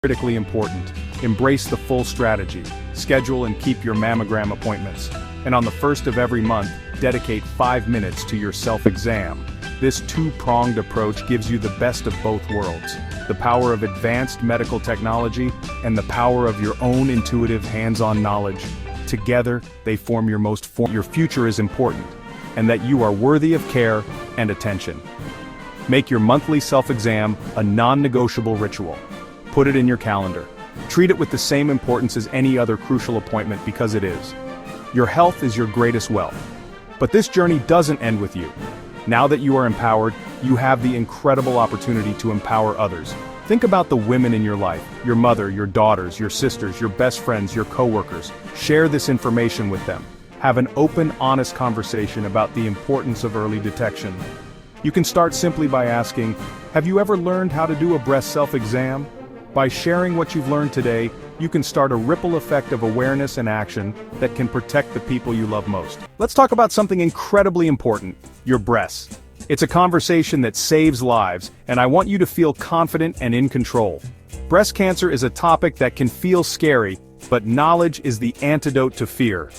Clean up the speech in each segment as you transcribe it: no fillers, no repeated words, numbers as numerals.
critically important. Embrace the full strategy. Schedule and keep your mammogram appointments. And on the first of every month, dedicate 5 minutes to your self-exam. This two-pronged approach gives you the best of both worlds. The power of advanced medical technology and the power of your own intuitive hands-on knowledge. Together, they form your future is important, and that you are worthy of care and attention. Make your monthly self-exam a non-negotiable ritual. Put it in your calendar. Treat it with the same importance as any other crucial appointment because it is. Your health is your greatest wealth. But this journey doesn't end with you. Now that you are empowered, you have the incredible opportunity to empower others. Think about the women in your life, your mother, your daughters, your sisters, your best friends, your coworkers. Share this information with them. Have an open, honest conversation about the importance of early detection. You can start simply by asking, have you ever learned how to do a breast self-exam? By sharing what you've learned today, you can start a ripple effect of awareness and action that can protect the people you love most. Let's talk about something incredibly important, your breasts. It's a conversation that saves lives, and I want you to feel confident and in control. Breast cancer is a topic that can feel scary, but knowledge is the antidote to fear.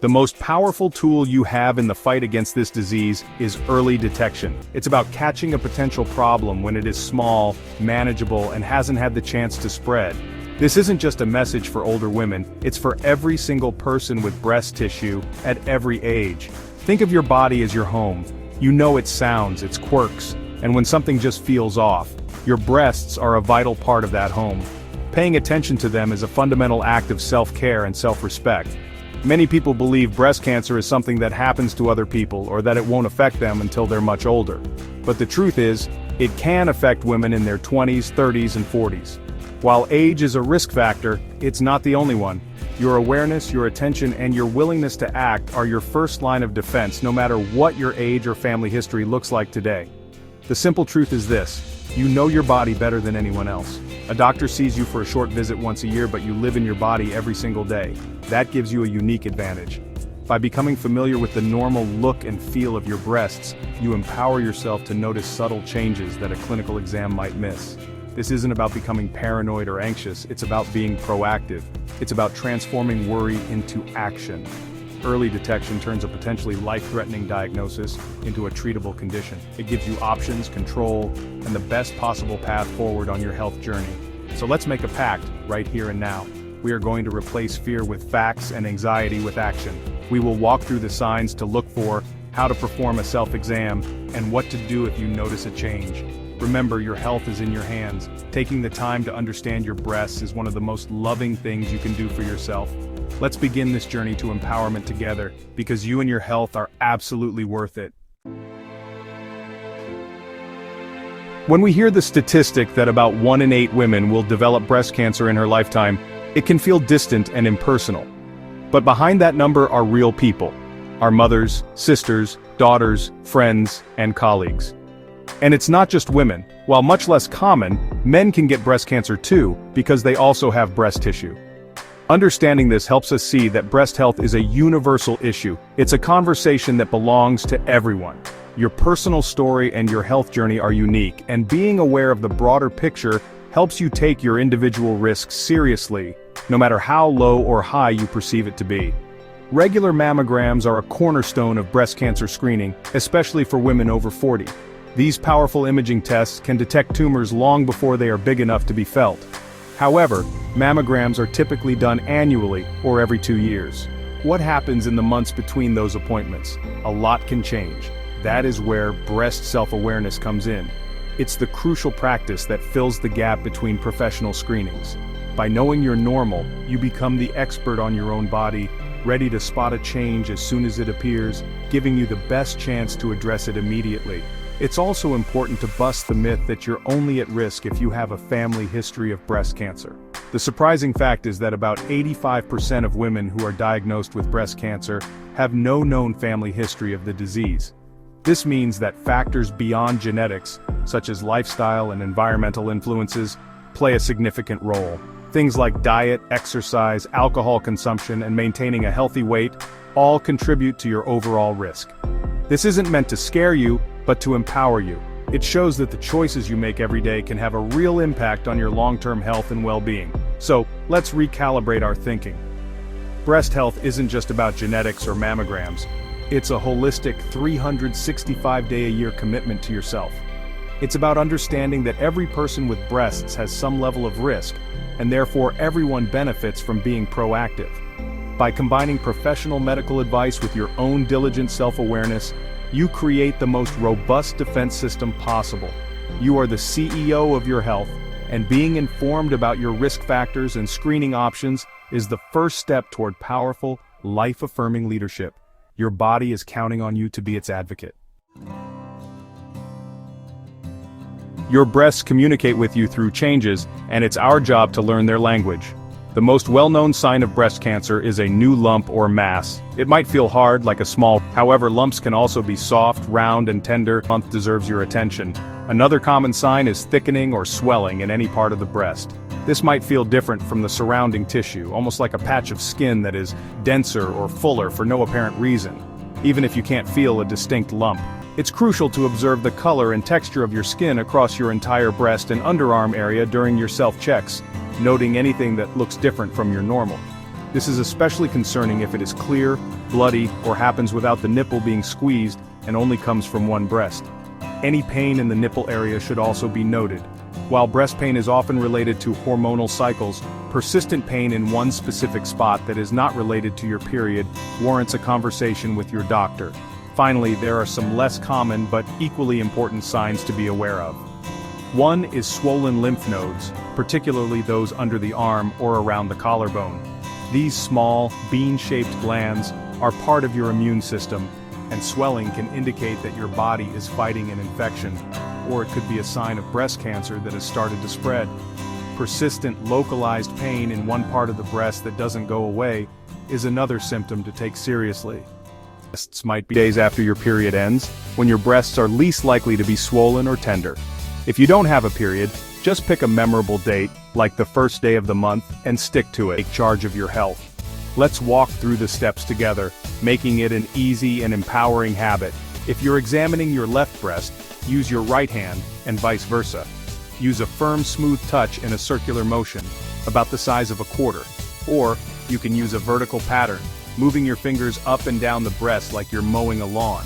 The most powerful tool you have in the fight against this disease is early detection. It's about catching a potential problem when it is small, manageable, and hasn't had the chance to spread. This isn't just a message for older women, it's for every single person with breast tissue at every age. Think of your body as your home. You know its sounds, its quirks, and when something just feels off, your breasts are a vital part of that home. Paying attention to them is a fundamental act of self-care and self-respect. Many people believe breast cancer is something that happens to other people or that it won't affect them until they're much older. But the truth is, it can affect women in their 20s, 30s, and 40s. While age is a risk factor, it's not the only one. Your awareness, your attention, and your willingness to act are your first line of defense no matter what your age or family history looks like today. The simple truth is this: you know your body better than anyone else. A doctor sees you for a short visit once a year, but you live in your body every single day. That gives you a unique advantage. By becoming familiar with the normal look and feel of your breasts, you empower yourself to notice subtle changes that a clinical exam might miss. This isn't about becoming paranoid or anxious, it's about being proactive. It's about transforming worry into action. Early detection turns a potentially life-threatening diagnosis into a treatable condition. It gives you options, control, and the best possible path forward on your health journey. So let's make a pact, right here and now. We are going to replace fear with facts and anxiety with action. We will walk through the signs to look for, how to perform a self-exam, and what to do if you notice a change. Remember, your health is in your hands. Taking the time to understand your breasts is one of the most loving things you can do for yourself. Let's begin this journey to empowerment together, because you and your health are absolutely worth it. When we hear the statistic that about 1 in 8 women will develop breast cancer in her lifetime, it can feel distant and impersonal. But behind that number are real people. Our mothers, sisters, daughters, friends, and colleagues. And it's not just women. While much less common, men can get breast cancer too, because they also have breast tissue. Understanding this helps us see that breast health is a universal issue. It's a conversation that belongs to everyone. Your personal story and your health journey are unique, and being aware of the broader picture helps you take your individual risks seriously, no matter how low or high you perceive it to be. Regular mammograms are a cornerstone of breast cancer screening, especially for women over 40. These powerful imaging tests can detect tumors long before they are big enough to be felt. However, mammograms are typically done annually or every 2 years. What happens in the months between those appointments? A lot can change. That is where breast self-awareness comes in. It's the crucial practice that fills the gap between professional screenings. By knowing you're normal, you become the expert on your own body, ready to spot a change as soon as it appears, giving you the best chance to address it immediately. It's also important to bust the myth that you're only at risk if you have a family history of breast cancer. The surprising fact is that about 85% of women who are diagnosed with breast cancer have no known family history of the disease. This means that factors beyond genetics, such as lifestyle and environmental influences, play a significant role. Things like diet, exercise, alcohol consumption, and maintaining a healthy weight all contribute to your overall risk. This isn't meant to scare you, but to empower you. It shows that the choices you make every day can have a real impact on your long-term health and well-being. So, let's recalibrate our thinking. Breast health isn't just about genetics or mammograms. It's a holistic 365-day-a-year commitment to yourself. It's about understanding that every person with breasts has some level of risk, and therefore everyone benefits from being proactive. By combining professional medical advice with your own diligent self-awareness, you create the most robust defense system possible. You are the CEO of your health, and being informed about your risk factors and screening options is the first step toward powerful, life-affirming leadership. Your body is counting on you to be its advocate. Your breasts communicate with you through changes, and it's our job to learn their language. The most well-known sign of breast cancer is a new lump or mass. It might feel hard, like a small, however, lumps can also be soft, round, and tender. Lump deserves your attention. Another common sign is thickening or swelling in any part of the breast. This might feel different from the surrounding tissue, almost like a patch of skin that is denser or fuller for no apparent reason, even if you can't feel a distinct lump. It's crucial to observe the color and texture of your skin across your entire breast and underarm area during your self-checks, noting anything that looks different from your normal. This is especially concerning if it is clear, bloody, or happens without the nipple being squeezed and only comes from one breast. Any pain in the nipple area should also be noted. While breast pain is often related to hormonal cycles, persistent pain in one specific spot that is not related to your period warrants a conversation with your doctor. Finally, there are some less common but equally important signs to be aware of. One is swollen lymph nodes, particularly those under the arm or around the collarbone. These small, bean-shaped glands are part of your immune system, and swelling can indicate that your body is fighting an infection, or it could be a sign of breast cancer that has started to spread. Persistent, localized pain in one part of the breast that doesn't go away is another symptom to take seriously. Breasts might be days after your period ends, when your breasts are least likely to be swollen or tender. If you don't have a period, just pick a memorable date, like the first day of the month, and stick to it. Take charge of your health. Let's walk through the steps together, making it an easy and empowering habit. If you're examining your left breast, use your right hand, and vice versa. Use a firm, smooth touch in a circular motion, about the size of a quarter. Or, you can use a vertical pattern, moving your fingers up and down the breast like you're mowing a lawn.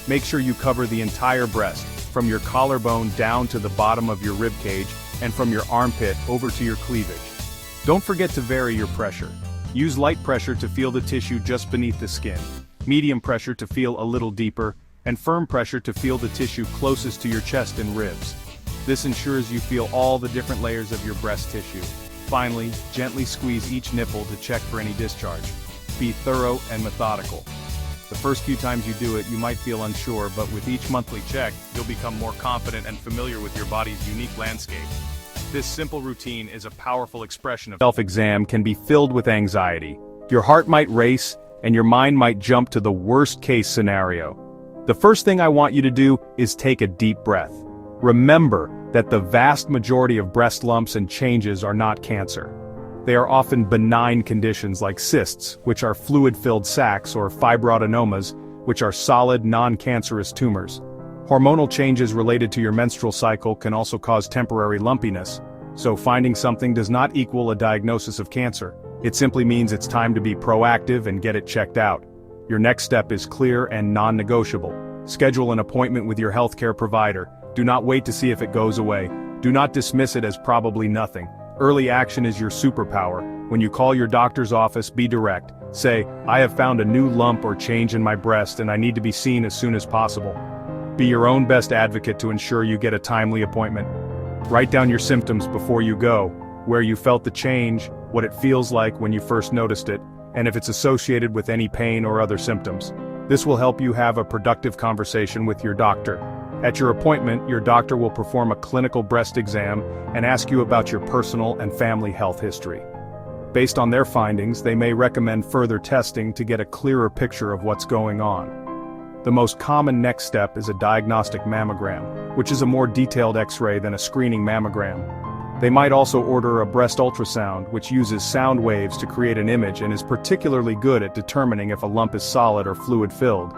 Make sure you cover the entire breast, from your collarbone down to the bottom of your rib cage, and from your armpit over to your cleavage. Don't forget to vary your pressure. Use light pressure to feel the tissue just beneath the skin, medium pressure to feel a little deeper, and firm pressure to feel the tissue closest to your chest and ribs. This ensures you feel all the different layers of your breast tissue. Finally, gently squeeze each nipple to check for any discharge. Be thorough and methodical. The first few times you do it, you might feel unsure, but with each monthly check, you'll become more confident and familiar with your body's unique landscape. This simple routine is a powerful expression of self-exam can be filled with anxiety. Your heart might race, and your mind might jump to the worst-case scenario. The first thing I want you to do is take a deep breath. Remember that the vast majority of breast lumps and changes are not cancer. They are often benign conditions like cysts, which are fluid-filled sacs, or fibroadenomas, which are solid, non-cancerous tumors. Hormonal changes related to your menstrual cycle can also cause temporary lumpiness, so finding something does not equal a diagnosis of cancer. It simply means it's time to be proactive and get it checked out. Your next step is clear and non-negotiable. Schedule an appointment with your healthcare provider. Do not wait to see if it goes away. Do not dismiss it as probably nothing. Early action is your superpower. When you call your doctor's office, be direct. Say, "I have found a new lump or change in my breast and I need to be seen as soon as possible." Be your own best advocate to ensure you get a timely appointment. Write down your symptoms before you go, where you felt the change, what it feels like when you first noticed it, and if it's associated with any pain or other symptoms. This will help you have a productive conversation with your doctor. At your appointment, your doctor will perform a clinical breast exam and ask you about your personal and family health history. Based on their findings, they may recommend further testing to get a clearer picture of what's going on. The most common next step is a diagnostic mammogram, which is a more detailed X-ray than a screening mammogram. They might also order a breast ultrasound, which uses sound waves to create an image and is particularly good at determining if a lump is solid or fluid-filled.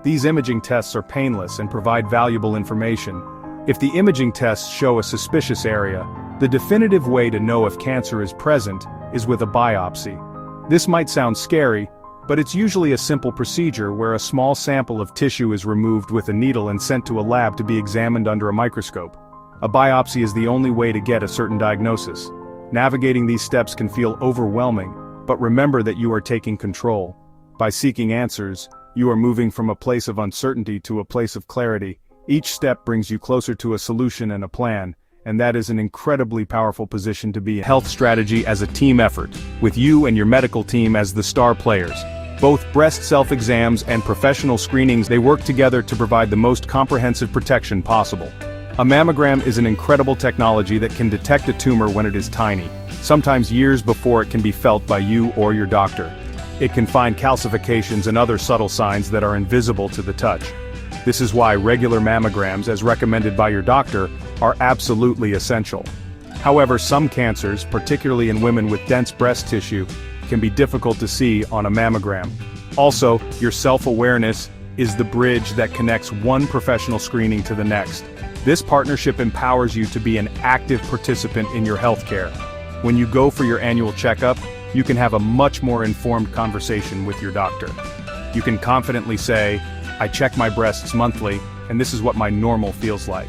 These imaging tests are painless and provide valuable information, If the imaging tests show a suspicious area, the definitive way to know if cancer is present is with a biopsy. This might sound scary, but it's usually a simple procedure where a small sample of tissue is removed with a needle and sent to a lab to be examined under a microscope. A biopsy is the only way to get a certain diagnosis. Navigating these steps can feel overwhelming, but remember that you are taking control. By seeking answers, you are moving from a place of uncertainty to a place of clarity. Each step brings you closer to a solution and a plan, and that is an incredibly powerful position to be in. Health strategy as a team effort, with you and your medical team as the star players. Both breast self-exams and professional screenings, they work together to provide the most comprehensive protection possible. A mammogram is an incredible technology that can detect a tumor when it is tiny, sometimes years before it can be felt by you or your doctor. It can find calcifications and other subtle signs that are invisible to the touch. This is why regular mammograms, as recommended by your doctor, are absolutely essential. However, some cancers, particularly in women with dense breast tissue, can be difficult to see on a mammogram. Also, your self-awareness is the bridge that connects one professional screening to the next. This partnership empowers you to be an active participant in your healthcare. When you go for your annual checkup, you can have a much more informed conversation with your doctor. You can confidently say, "I check my breasts monthly, and this is what my normal feels like."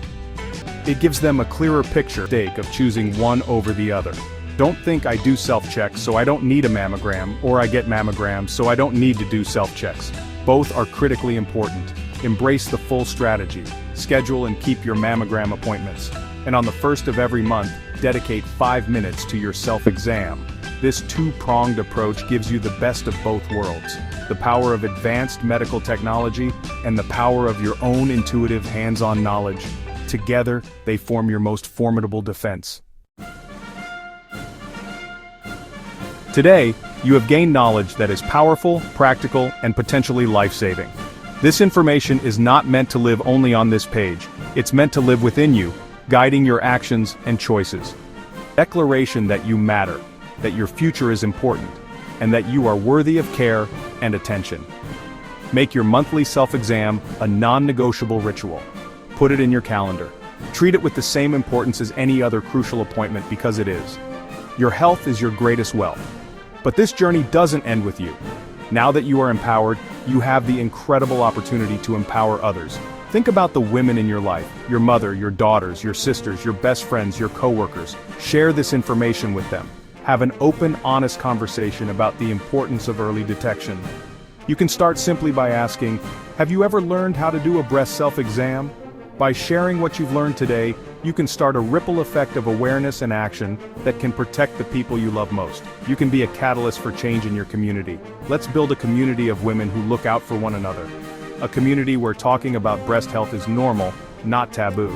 It gives them a clearer picture of choosing one over the other. Don't think I do self-checks so I don't need a mammogram, or I get mammograms so I don't need to do self-checks. Both are critically important. Embrace the full strategy. Schedule and keep your mammogram appointments. And on the first of every month, dedicate 5 minutes to your self-exam. This two-pronged approach gives you the best of both worlds. The power of advanced medical technology and the power of your own intuitive hands-on knowledge. Together, they form your most formidable defense. Today, you have gained knowledge that is powerful, practical, and potentially life-saving. This information is not meant to live only on this page. It's meant to live within you, guiding your actions and choices. Declaration that you matter, that your future is important, and that you are worthy of care and attention. Make your monthly self-exam a non-negotiable ritual. Put it in your calendar. Treat it with the same importance as any other crucial appointment because it is. Your health is your greatest wealth. But this journey doesn't end with you. Now that you are empowered, you have the incredible opportunity to empower others. Think about the women in your life, your mother, your daughters, your sisters, your best friends, your coworkers. Share this information with them. Have an open, honest conversation about the importance of early detection. You can start simply by asking, "Have you ever learned how to do a breast self-exam?" By sharing what you've learned today, you can start a ripple effect of awareness and action that can protect the people you love most. You can be a catalyst for change in your community. Let's build a community of women who look out for one another. A community where talking about breast health is normal, not taboo.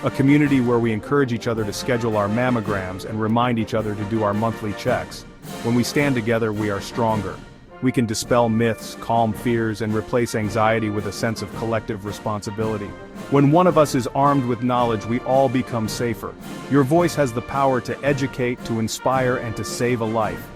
A community where we encourage each other to schedule our mammograms and remind each other to do our monthly checks. When we stand together, we are stronger. We can dispel myths, calm fears, and replace anxiety with a sense of collective responsibility. When one of us is armed with knowledge, we all become safer. Your voice has the power to educate, to inspire, and to save a life.